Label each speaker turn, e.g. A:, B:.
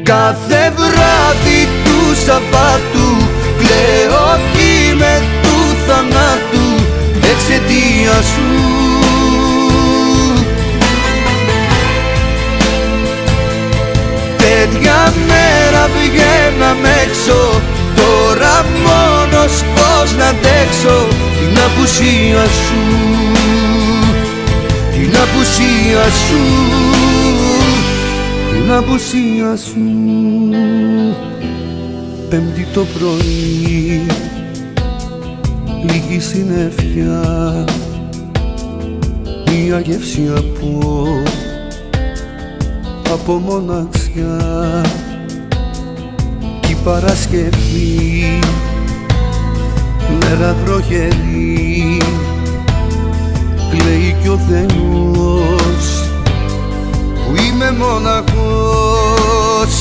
A: Κάθε βράδυ του Σαββάτου κλαίω κι με του θανάτου εξαιτίας σου. Τέτοια μέρα βγαίναμε έξω, τώρα μόνος πώς να αντέξω την απουσία σου, την απουσία σου, την απουσία σου. Πέμπτη το πρωί, λίγη συννεφιά, μια γεύση από μοναξιά. Κι η Παρασκευή, μέρα βροχερή, κλαίει κι ο Θεός που είμαι μοναχός.